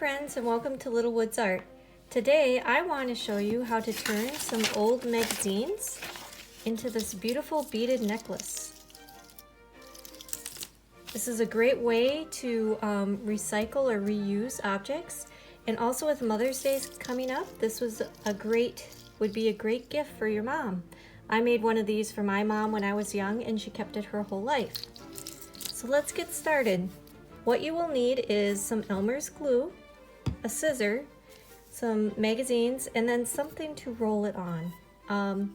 friends, and welcome to Little Woods Art. Today I want to show you how to turn some old magazines into this beautiful beaded necklace. This is a great way to recycle or reuse objects, and also with Mother's Day coming up, this would be a great gift for your mom. I made one of these for my mom when I was young, and she kept it her whole life. So let's get started. What you will need is some Elmer's glue, a scissor, some magazines, and then something to roll it on.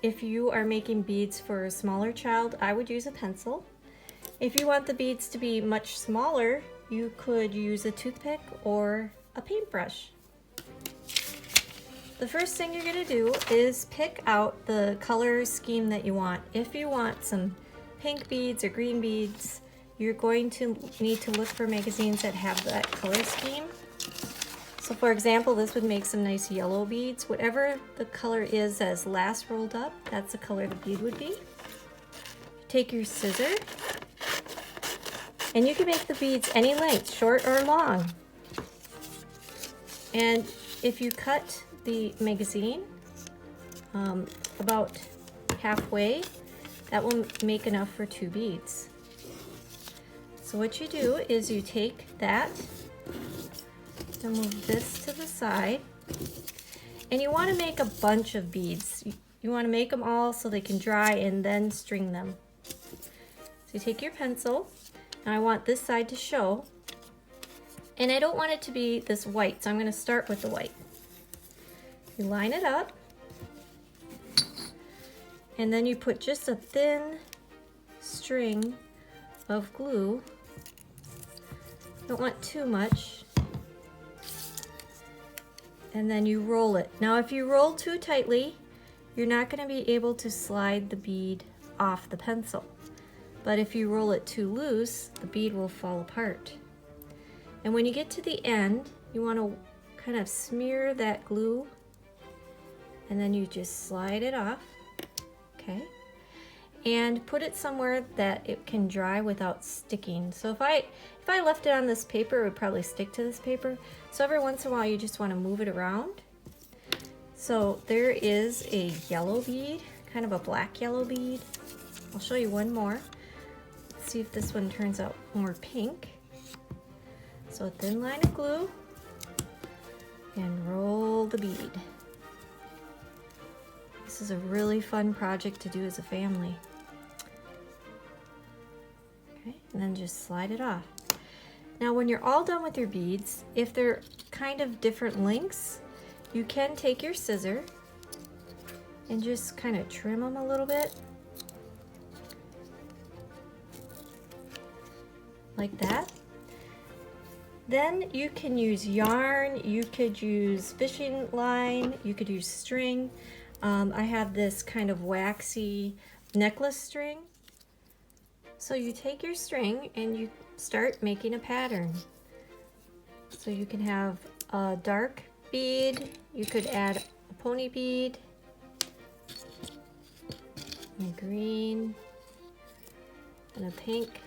If you are making beads for a smaller child, I would use a pencil. If you want the beads to be much smaller, you could use a toothpick or a paintbrush. The first thing you're going to do is pick out the color scheme that you want. If you want some pink beads or green beads, you're going to need to look for magazines that have that color scheme. So for example, this would make some nice yellow beads. Whatever the color is as last rolled up, that's the color the bead would be. Take your scissor, and you can make the beads any length, short or long. And if you cut the magazine about halfway, that will make enough for 2 beads. So what you do is you take that and move this to the side, and you want to make a bunch of beads. You want to make them all so they can dry and then string them. So you take your pencil, and I want this side to show, and I don't want it to be this white, so I'm going to start with the white. You line it up, and then you put just a thin string of glue. Don't want too much. And then you roll it. Now if you roll too tightly, you're not going to be able to slide the bead off the pencil. But if you roll it too loose, the bead will fall apart. And when you get to the end, you want to kind of smear that glue, and then you just slide it off, okay? And put it somewhere that it can dry without sticking. So if I left it on this paper, it would probably stick to this paper. So every once in a while, you just want to move it around. So there is a yellow bead, kind of a black yellow bead. I'll show you one more. Let's see if this one turns out more pink. So a thin line of glue, and roll the bead. This is a really fun project to do as a family. Okay, and then just slide it off. Now when you're all done with your beads, if they're kind of different lengths, you can take your scissor and just kind of trim them a little bit. Like that. Then you can use yarn, you could use fishing line, you could use string. I have this kind of waxy necklace string. So you take your string and you start making a pattern. So you can have a dark bead, you could add a pony bead, and a green, and a pink.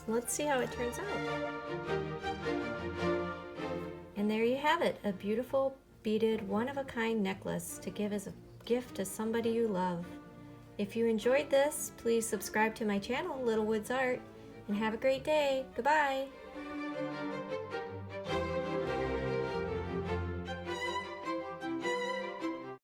Let's see how it turns out. And there you have it, a beautiful beaded one-of-a-kind necklace to give as a gift to somebody you love. If you enjoyed this, please subscribe to my channel, Little Woods Art, and have a great day. Goodbye.